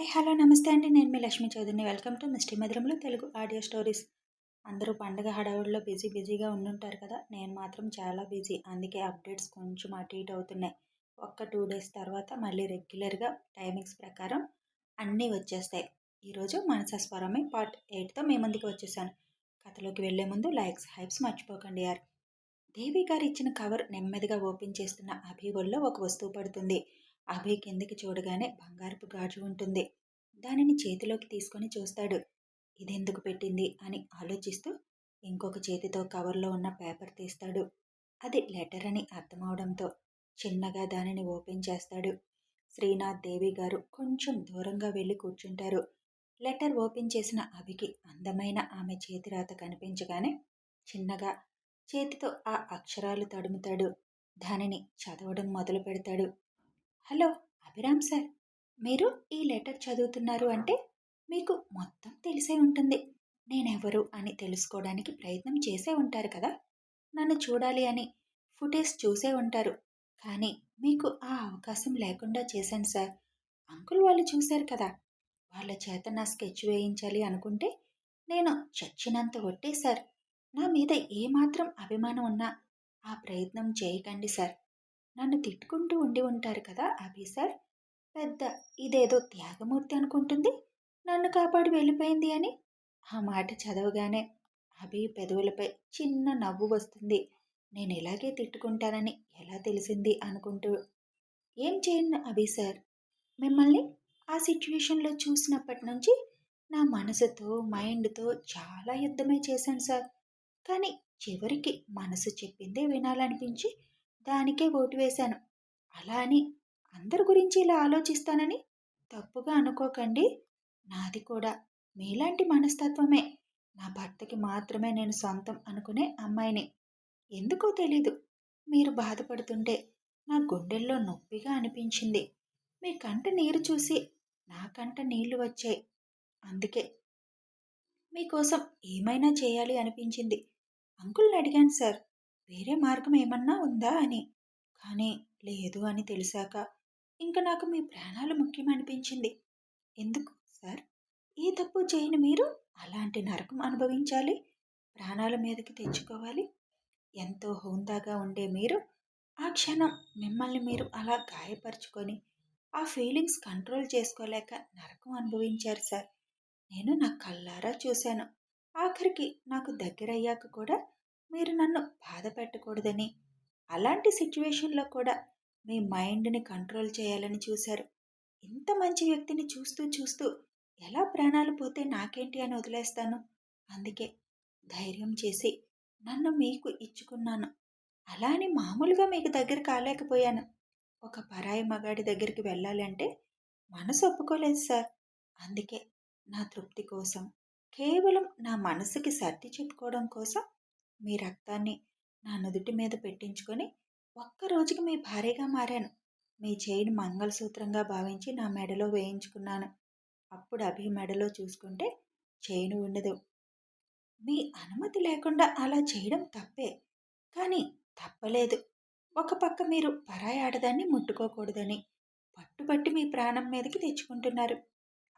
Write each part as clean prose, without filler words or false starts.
Hi! Hello! నమస్తే అండి. నేను మీ లక్ష్మీ చౌదరిని. వెల్కమ్ టు మిస్టీ మధురంలో తెలుగు ఆడియో స్టోరీస్. అందరూ పండగ హడావుడిలో బిజీగా ఉండుంటారు కదా! నేను మాత్రం చాలా బిజీ. అందుకే అప్డేట్స్ కొంచెం అటు ఇటు అవుతున్నాయి. ఒక్క 2 డేస్ తర్వాత మళ్ళీ రెగ్యులర్‌గా టైమింగ్స్ ప్రకారం అన్నీ వచ్చేస్తాయి. ఈరోజు 'మనసా స్వరమే' పార్ట్ 8తో మీ ముందుకు వచ్చేసాను. కథలోకి వెళ్ళే ముందు లైక్స్, హైప్స్ మర్చిపోకండి యార్. దేవి గారు ఇచ్చిన కవర్ నెమ్మదిగా ఓపెన్ చేస్తున్న అభి ఒళ్ళో ఒక వస్తువు పడుతుంది. అభి కిందికి చూడగానే బంగారపు గాజు ఉంటుంది. దానిని చేతిలోకి తీసుకొని చూస్తాడు. ఇదెందుకు పెట్టింది అని ఆలోచిస్తూ ఇంకొక చేతితో కవర్లో ఉన్న పేపర్ తీస్తాడు. అది లెటర్ అని అర్థమవడంతో చిన్నగా దానిని ఓపెన్ చేస్తాడు. శ్రీనాథ్, దేవి గారు కొంచెం దూరంగా వెళ్ళి కూర్చుంటారు. లెటర్ ఓపెన్ చేసిన అభికి అందమైన ఆమె చేతిరాత కనిపించగానే చిన్నగా చేతితో ఆ అక్షరాలు తడుముతాడు. దానిని చదవడం మొదలు పెడతాడు. హలో అభిరామ్ సార్, మీరు ఈ లెటర్ చదువుతున్నారు అంటే మీకు మొత్తం తెలిసే ఉంటుంది. నేనెవరు అని తెలుసుకోవడానికి ప్రయత్నం చేసే ఉంటారు కదా. నన్ను చూడాలి అని ఫుటేజ్ చూసే ఉంటారు. కానీ మీకు ఆ అవకాశం లేకుండా చేశాను సార్. అంకుల్ వాళ్ళు చూశారు కదా. వాళ్ళ చేత నా స్కెచ్ వేయించాలి అనుకుంటే నేను చచ్చినంత ఒట్టే సార్. నా మీద ఏమాత్రం అభిమానం ఉన్నా ఆ ప్రయత్నం చేయకండి సార్. నన్ను తిట్టుకుంటూ ఉండి ఉంటారు కదా అభి సార్. పెద్ద ఇదేదో త్యాగమూర్తి అనుకుంటుంది నన్ను కాపాడి వెళ్ళిపోయింది అని. ఆ మాట చదవగానే అభి పెదవులపై చిన్న నవ్వు వస్తుంది. నేను ఇలాగే తిట్టుకుంటానని ఎలా తెలిసింది అనుకుంటూ. ఏం చేయను అభి సార్, మిమ్మల్ని ఆ సిట్యుయేషన్లో చూసినప్పటి నుంచి నా మనసుతో మైండ్తో చాలా యుద్ధమే చేశాను సార్. కానీ చివరికి మనసు చెప్పిందే వినాలనిపించి దానికే ఓటు వేశాను. అలా అని అందరి గురించి ఇలా ఆలోచిస్తానని తప్పుగా అనుకోకండి. నాది కూడా మీలాంటి మనస్తత్వమే. నా భర్తకి మాత్రమే నేను సొంతం అనుకునే అమ్మాయిని. ఎందుకో తెలీదు, మీరు బాధపడుతుంటే నా గుండెల్లో నొప్పిగా అనిపించింది. మీ కంట నీరు చూసి నా కంట నీళ్లు వచ్చాయి. అందుకే మీకోసం ఏమైనా చేయాలి అనిపించింది. అంకుల్ని అడిగాను సార్, వేరే మార్గం ఏమన్నా ఉందా అని. కానీ లేదు అని తెలిసాక ఇంక నాకు మీ ప్రాణాలు ముఖ్యమనిపించింది. ఎందుకు సార్, ఏ తప్పు చేయని మీరు అలాంటి నరకం అనుభవించాలి, ప్రాణాల మీదకి తెచ్చుకోవాలి? ఎంతో హుందాగా ఉండే మీరు ఆ క్షణం మిమ్మల్ని మీరు అలా గాయపరుచుకొని ఆ ఫీలింగ్స్ కంట్రోల్ చేసుకోలేక నరకం అనుభవించారు సార్. నేను నా కళ్ళారా చూశాను. ఆఖరికి నాకు దగ్గరయ్యాక కూడా మీరు నన్ను బాధ పెట్టకూడదని, అలాంటి సిట్యుయేషన్లో కూడా మీ మైండ్ని కంట్రోల్ చేయాలని చూశారు. ఇంత మంచి వ్యక్తిని చూస్తూ చూస్తూ ఎలా ప్రాణాలు పోతే నాకేంటి అని వదిలేస్తాను. అందుకే ధైర్యం చేసి నన్ను మీకు ఇచ్చుకున్నాను. అలా అని మామూలుగా మీకు దగ్గర కాలేకపోయాను. ఒక పరాయి మగాడి దగ్గరికి వెళ్ళాలంటే మనసు ఒప్పుకోలేదు సార్. అందుకే నా తృప్తి కోసం, కేవలం నా మనసుకి సర్ది చెప్పుకోవడం కోసం మీ రక్తాన్ని నా నుదుటి మీద పెట్టించుకొని ఒక్కరోజుకి మీ భార్యగా మారాను. మీ చేయిని మంగళసూత్రంగా భావించి నా మెడలో వేయించుకున్నాను. అప్పుడు అభి మెడలో చూసుకుంటే చైను ఉండదు. మీ అనుమతి లేకుండా అలా చేయడం తప్పే. కానీ తప్పలేదు. ఒక పక్క మీరు పరాయి ఆడదాన్ని ముట్టుకోకూడదని పట్టుబట్టి మీ ప్రాణం మీదకి తెచ్చుకుంటున్నారు.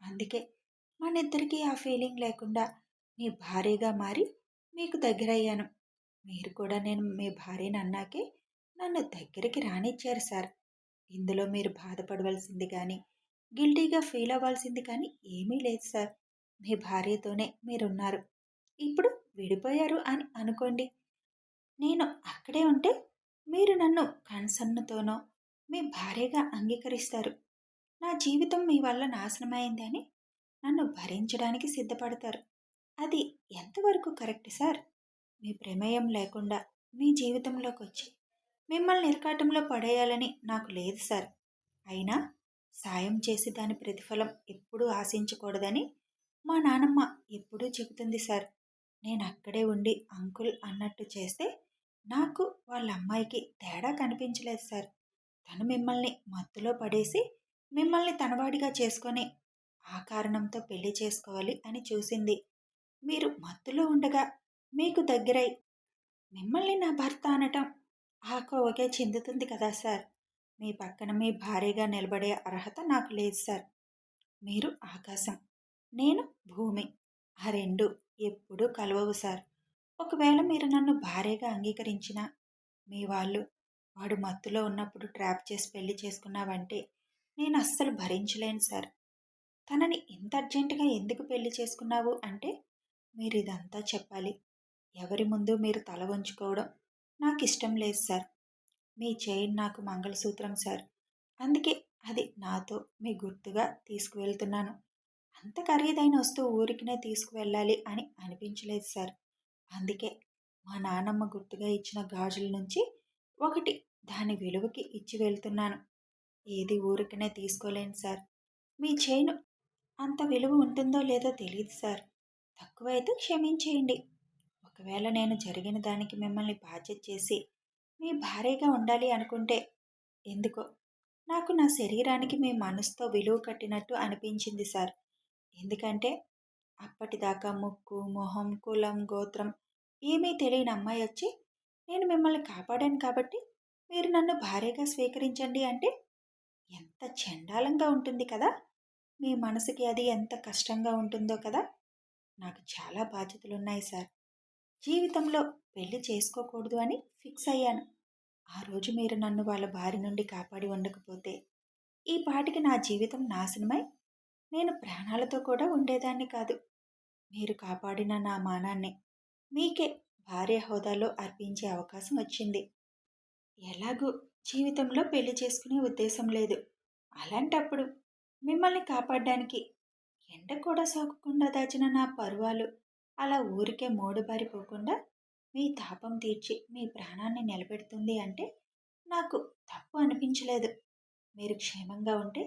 అందుకే మనిద్దరికీ ఆ ఫీలింగ్ లేకుండా మీ భార్యగా మారి మీకు దగ్గరయ్యాను. మీరు కూడా నేను మీ భార్యని అన్నాకే నన్ను దగ్గరికి రానిచ్చారు సార్. ఇందులో మీరు బాధపడవలసింది కానీ, గిల్టీగా ఫీల్ అవ్వాల్సింది కానీ ఏమీ లేదు సార్. మీ భార్యతోనే మీరున్నారు. ఇప్పుడు విడిపోయారు అని అనుకోండి. నేను అక్కడే ఉంటే మీరు నన్ను కన్సర్న్‌తోనో మీ భార్యగా అంగీకరిస్తారు. నా జీవితం మీ వల్ల నాశనమైంది అని నన్ను భరించడానికి సిద్ధపడతారు. అది ఎంతవరకు కరెక్ట్ సార్? మీ ప్రమేయం లేకుండా మీ జీవితంలోకొచ్చి మిమ్మల్ని ఇరకాటంలో పడేయాలని నాకు లేదు సార్. అయినా సాయం చేసి దాని ప్రతిఫలం ఎప్పుడూ ఆశించకూడదని మా నానమ్మ ఎప్పుడూ చెబుతుంది సార్. నేనక్కడే ఉండి అంకుల్ అన్నట్టు చేస్తే నాకు వాళ్ళ అమ్మాయికి తేడా కనిపించలేదు సార్. తను మిమ్మల్ని మత్తులో పడేసి మిమ్మల్ని తనవాడిగా చేసుకొని ఆ కారణంతో పెళ్లి చేసుకోవాలి అని చూసింది. మీరు మత్తులో ఉండగా మీకు దగ్గరై మిమ్మల్ని నా భర్త అనటం ఆ కోవకే చెందుతుంది కదా సార్. మీ పక్కన మీ భార్యగా నిలబడే అర్హత నాకు లేదు సార్. మీరు ఆకాశం, నేను భూమి. ఆ రెండు ఎప్పుడూ కలవవు సార్. ఒకవేళ మీరు నన్ను భార్యగా అంగీకరించినా, మీ వాళ్ళు వాడు మత్తులో ఉన్నప్పుడు ట్రాప్ చేసి పెళ్లి చేసుకున్నావంటే నేను అస్సలు భరించలేను సార్. తనని ఇంత అర్జెంటుగా ఎందుకు పెళ్లి చేసుకున్నావు అంటే మీరు ఇదంతా చెప్పాలి. ఎవరి ముందు మీరు తల వంచుకోవడం నాకిష్టం లేదు సార్. మీ చైన్ నాకు మంగళసూత్రం సార్. అందుకే అది నాతో మీ గుర్తుగా తీసుకువెళ్తున్నాను. అంత ఖరీదైన వస్తువు ఊరికినే తీసుకువెళ్ళాలి అని అనిపించలేదు సార్. అందుకే మా నానమ్మ గుర్తుగా ఇచ్చిన గాజుల నుంచి ఒకటి దాని విలువకి ఇచ్చి వెళ్తున్నాను. ఏది ఊరికనే తీసుకోలేను సార్. మీ చైను అంత విలువ ఉంటుందో లేదో తెలియదు సార్. తక్కువైతే క్షమించేయండి. ఒకవేళ నేను జరిగిన దానికి మిమ్మల్ని బాధ్యత చేసి మీ భార్యగా ఉండాలి అనుకుంటే ఎందుకో నాకు నా శరీరానికి మీ మనసుతో విలువ కట్టినట్టు అనిపించింది సార్. ఎందుకంటే అప్పటిదాకా ముక్కు, మొహం, కులం, గోత్రం ఏమీ తెలియని అమ్మాయి వచ్చి నేను మిమ్మల్ని కాపాడాను కాబట్టి మీరు నన్ను భార్యగా స్వీకరించండి అంటే ఎంత చండాలంగా ఉంటుంది కదా! మీ మనసుకి అది ఎంత కష్టంగా ఉంటుందో కదా! నాకు చాలా బాధ్యతలున్నాయి సార్. జీవితంలో పెళ్లి చేసుకోకూడదు అని ఫిక్స్ అయ్యాను. ఆ రోజు మీరు నన్ను వాళ్ళ బారి నుండి కాపాడి ఉండకపోతే ఈ పాటికి నా జీవితం నాశనమై నేను ప్రాణాలతో కూడా ఉండేదాన్ని కాదు. మీరు కాపాడిన నా మానాన్ని మీకే భార్య హోదాలో అర్పించే అవకాశం వచ్చింది. ఎలాగూ జీవితంలో పెళ్లి చేసుకునే ఉద్దేశం లేదు. అలాంటప్పుడు మిమ్మల్ని కాపాడడానికి ఎండ కూడా సోకకుండా దాచిన నా పరువాలు అలా ఊరికే మోడుబారిపోకుండా మీ తాపం తీర్చి మీ ప్రాణాన్ని నిలబెడుతుంది అంటే నాకు తప్పు అనిపించలేదు. మీరు క్షేమంగా ఉంటే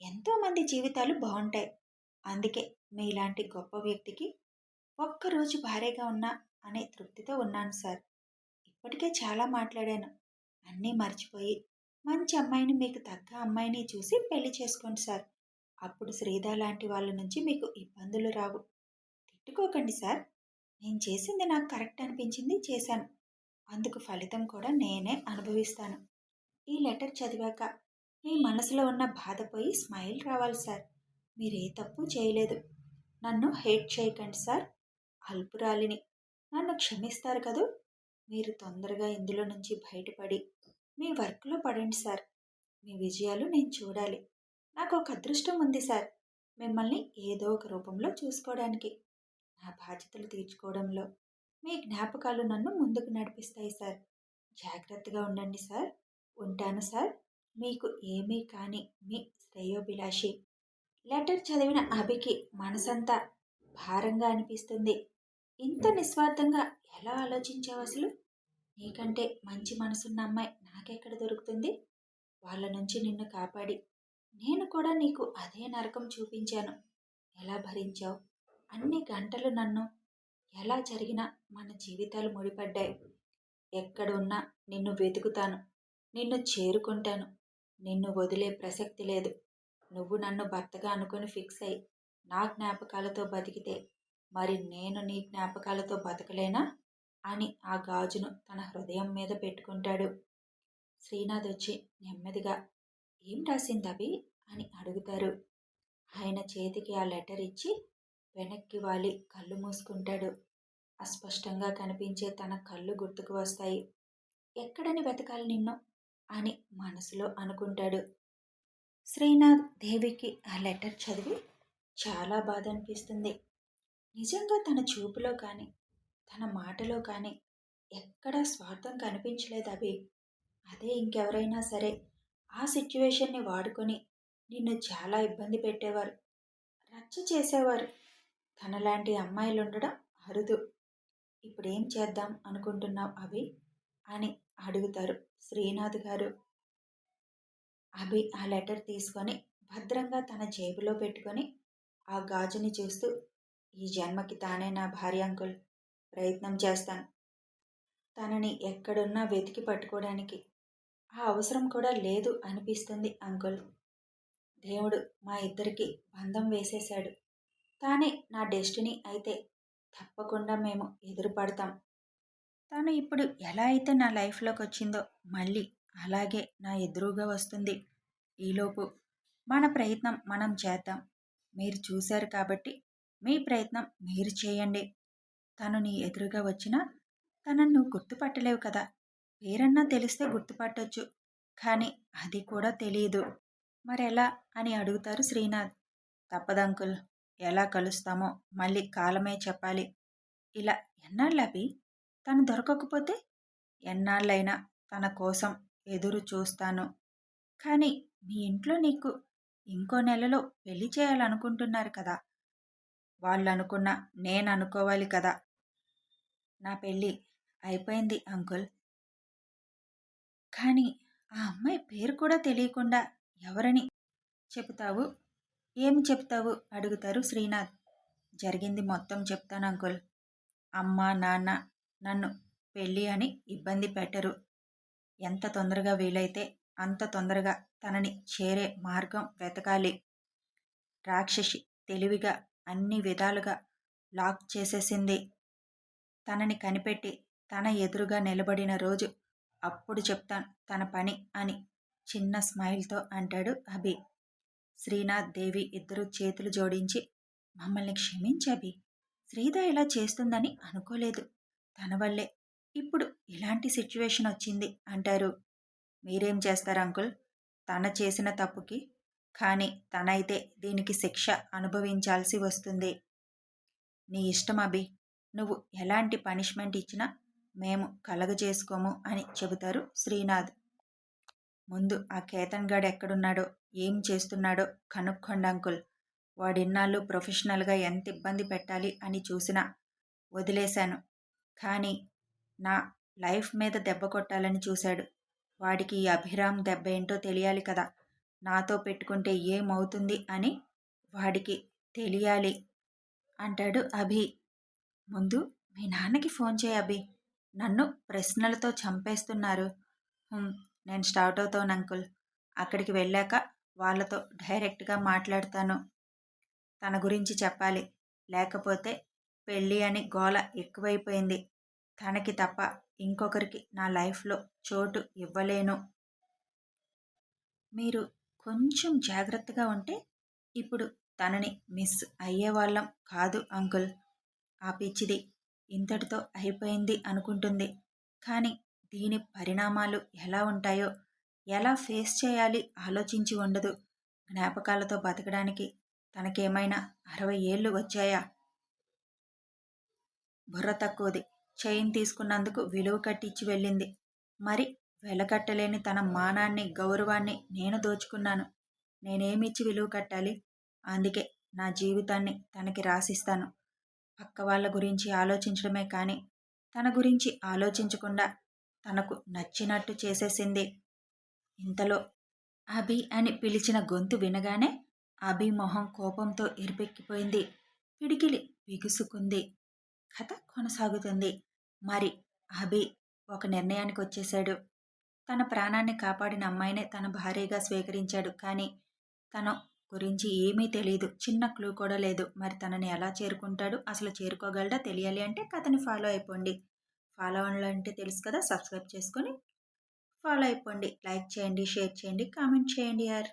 ఎంతోమంది జీవితాలు బాగుంటాయి. అందుకే మీలాంటి గొప్ప వ్యక్తికి ఒక్కరోజు భార్యగా ఉన్నా అనే తృప్తితో ఉన్నాను సార్. ఇప్పటికే చాలా మాట్లాడాను. అన్నీ మర్చిపోయి మంచి అమ్మాయిని మీకు తగ్గ అమ్మాయిని చూసి పెళ్లి చేసుకోండి సార్. అప్పుడు శ్రీధ లాంటి వాళ్ళ నుంచి మీకు ఇబ్బందులు రావు. తిట్టుకోకండి సార్. నేను చేసింది నాకు కరెక్ట్ అనిపించింది చేశాను. అందుకు ఫలితం కూడా నేనే అనుభవిస్తాను. ఈ లెటర్ చదివాక మీ మనసులో ఉన్న బాధ పోయి స్మైల్ రావాలి సార్. మీరే తప్పు చేయలేదు. నన్ను హేట్ చేయకండి సార్. అల్పురాలిని. నన్ను క్షమిస్తారు కదూ. మీరు తొందరగా ఇందులో నుంచి బయటపడి మీ వర్క్లో పడండి సార్. మీ విజయాలు నేను చూడాలి. నాకు ఒక అదృష్టం ఉంది సార్. మిమ్మల్ని ఏదో ఒక రూపంలో చూసుకోవడానికి. నా బాధ్యతలు తీర్చుకోవడంలో మీ జ్ఞాపకాలు నన్ను ముందుకు నడిపిస్తాయి సార్. జాగ్రత్తగా ఉండండి సార్. ఉంటాను సార్. మీకు ఏమీ కాని మీ శ్రేయోభిలాషి. లెటర్ చదివిన అభికి మనసంతా భారంగా అనిపిస్తుంది. ఇంత నిస్వార్థంగా ఎలా ఆలోచించావు అసలు? నీకంటే మంచి మనసున్న అమ్మాయి నాకెక్కడ దొరుకుతుంది? వాళ్ళ నుంచి నిన్ను కాపాడి నేను కూడా నీకు అదే నరకం చూపించాను. ఎలా భరించావు? అన్ని గంటలు నన్ను ఎలా జరిగినా మన జీవితాలు ముడిపడ్డాయి. ఎక్కడున్నా నిన్ను వెతుకుతాను. నిన్ను చేరుకుంటాను. నిన్ను వదిలే ప్రసక్తి లేదు. నువ్వు నన్ను భర్తగా అనుకుని ఫిక్స్ అయి నా జ్ఞాపకాలతో బతికితే మరి నేను నీ జ్ఞాపకాలతో బతకలేనా అని ఆ గాజును తన హృదయం మీద పెట్టుకుంటాడు. శ్రీనాథ్ వచ్చి నెమ్మదిగా ఏం రాసిందవి అని అడుగుతారు. ఆయన చేతికి ఆ లెటర్ ఇచ్చి వెనక్కి వాలి కళ్ళు మూసుకుంటాడు. అస్పష్టంగా కనిపించే తన కళ్ళు గుర్తుకు వస్తాయి. ఎక్కడని వెతకాలి నిన్ను అని మనసులో అనుకుంటాడు. శ్రీనాథ్ దేవికి ఆ లెటర్ చదివి చాలా బాధ అనిపిస్తుంది. నిజంగా తన చూపులో కానీ తన మాటలో కానీ ఎక్కడా స్వార్థం కనిపించలేదు అభి. అదే ఇంకెవరైనా సరే ఆ సిచ్యువేషన్ని వాడుకొని నిన్ను చాలా ఇబ్బంది పెట్టేవారు, రచ్చ చేసేవారు. తనలాంటి అమ్మాయిలు ఉండడం అరుదు. ఇప్పుడేం చేద్దాం అనుకుంటున్నావు అభి అని అడుగుతారు శ్రీనాథ్ గారు. అభి ఆ లెటర్ తీసుకొని భద్రంగా తన జేబులో పెట్టుకొని ఆ గాజుని చూస్తూ ఈ జన్మకి తానే నా భార్య అంకుల్. ప్రయత్నం చేస్తాను. తనని ఎక్కడున్నా వెతికి పట్టుకోవడానికి ఆ అవసరం కూడా లేదు అనిపిస్తుంది అంకుల్. దేవుడు మా ఇద్దరికి బంధం వేసేశాడు. తానే నా డెస్టినీ అయితే తప్పకుండా మేము ఎదురుపడతాం. తను ఇప్పుడు ఎలా అయితే నా లైఫ్లోకి వచ్చిందో మళ్ళీ అలాగే నా ఎదురుగా వస్తుంది. ఈలోపు మన ప్రయత్నం మనం చేద్దాం. మీరు చూశారు కాబట్టి మీ ప్రయత్నం మీరు చేయండి. తను నీ ఎదురుగా వచ్చినా తనను నువ్వు గుర్తుపట్టలేవు కదా! పేరన్నా తెలిస్తే గుర్తుపట్టొచ్చు. కానీ అది కూడా తెలీదు. మరెలా అని అడుగుతారు శ్రీనాథ్. తప్పదంకుల్. ఎలా కలుస్తామో మళ్ళీ కాలమే చెప్పాలి. ఇలా ఎన్నాళ్ళవి? తను దొరకకపోతే? ఎన్నాళ్ళైనా తన కోసం ఎదురు చూస్తాను. కానీ మీ ఇంట్లో నీకు ఇంకో నెలలో పెళ్లి చేయాలనుకుంటున్నారు కదా! వాళ్ళనుకున్నా నేననుకోవాలి కదా! నా పెళ్ళి అయిపోయింది అంకుల్. కానీ ఆ అమ్మాయి పేరు కూడా తెలియకుండా ఎవరని చెబుతావు? ఏమి చెప్తావు? అడుగుతారు శ్రీనాథ్. జరిగింది మొత్తం చెప్తాను అంకుల్. అమ్మ, నాన్న నన్ను పెళ్ళి అని ఇబ్బంది పెట్టరు. ఎంత తొందరగా వీలైతే అంత తొందరగా తనని చేరే మార్గం వెతకాలి. రాక్షసి తెలివిగా అన్ని విధాలుగా లాక్ చేసేసింది. తనని కనిపెట్టి తన ఎదురుగా నిలబడిన రోజు అప్పుడు చెప్తాను తన పని అని చిన్న స్మైల్తో అంటాడు అభి. శ్రీనాథ్, దేవి ఇద్దరూ చేతులు జోడించి, మమ్మల్ని క్షమించు అభి. శ్రీధ ఇలా చేస్తుందని అనుకోలేదు. తన వల్లే ఇప్పుడు ఇలాంటి సిచ్యువేషన్ వచ్చింది అంటారు. మీరేం చేస్తారు అంకుల్? తన చేసిన తప్పుకి. కానీ తనైతే దీనికి శిక్ష అనుభవించాల్సి వస్తుంది. నీ ఇష్టం అభి. నువ్వు ఎలాంటి పనిష్మెంట్ ఇచ్చినా మేము కలగజేసుకోము అని చెబుతారు శ్రీనాథ్. ముందు ఆ కేతన్ గాడు ఎక్కడున్నాడో ఏం చేస్తున్నాడో కనుక్కోండి అంకుల్. వాడిన్నాళ్ళు ప్రొఫెషనల్గా ఎంత ఇబ్బంది పెట్టాలి అని చూసినా వదిలేశాను. కానీ నా లైఫ్ మీద దెబ్బ కొట్టాలని చూశాడు. వాడికి ఈ అభిరామ్ దెబ్బ ఏంటో తెలియాలి కదా! నాతో పెట్టుకుంటే ఏమవుతుంది అని వాడికి తెలియాలి అంటాడు అభి. ముందు మీ నాన్నకి ఫోన్ చేయి అభి. నన్ను ప్రశ్నలతో చంపేస్తున్నారు. నేను స్టార్ట్ అవుతాను అంకుల్. అక్కడికి వెళ్ళాక వాళ్ళతో డైరెక్ట్గా మాట్లాడతాను. తన గురించి చెప్పాలి. లేకపోతే పెళ్ళి అని గోల ఎక్కువైపోయింది. తనకి తప్ప ఇంకొకరికి నా లైఫ్లో చోటు ఇవ్వలేను. మీరు కొంచెం జాగ్రత్తగా ఉంటే ఇప్పుడు తనని మిస్ అయ్యేవాళ్ళం కాదు అంకుల్. ఆ పిచ్చిది ఇంతటితో అయిపోయింది అనుకుంటుంది. కానీ దీని పరిణామాలు ఎలా ఉంటాయో, ఎలా ఫేస్ చేయాలి ఆలోచించి ఉండదు. జ్ఞాపకాలతో బతకడానికి తనకేమైనా 60 ఏళ్ళు వచ్చాయా? బుర్ర తక్కువది. చైన్ తీసుకున్నందుకు విలువ కట్టించి వెళ్ళింది. మరి వెలకట్టలేని తన మానాన్ని, గౌరవాన్ని నేను దోచుకున్నాను. నేనేమిచ్చి విలువ కట్టాలి? అందుకే నా జీవితాన్ని తనకి రాసిస్తాను. పక్క వాళ్ళ గురించి ఆలోచించడమే కానీ తన గురించి ఆలోచించకుండా తనకు నచ్చినట్టు చేసేసింది. ఇంతలో అభి అని పిలిచిన గొంతు వినగానే అభి మొహం కోపంతో ఎరిపెక్కిపోయింది. పిడికిలి బిగుసుకుంది. కథ కొనసాగుతుంది. మరి అభి ఒక నిర్ణయానికి వచ్చేశాడు. తన ప్రాణాన్ని కాపాడిన అమ్మాయినే తన భార్యగా స్వీకరించాడు. కానీ తన గురించి ఏమీ తెలియదు. చిన్న క్లూ కూడా లేదు. మరి తనని ఎలా చేరుకుంటాడు? అసలు చేరుకోగలడా? తెలియాలి అంటే కథని ఫాలో అయిపోండి. ఫాలో అవ్వాలంటే తెలుసు కదా, సబ్స్క్రైబ్ చేసుకొని ఫాలో అయిపోండి. లైక్ చేయండి, షేర్ చేయండి, కామెంట్ చేయండి యార్.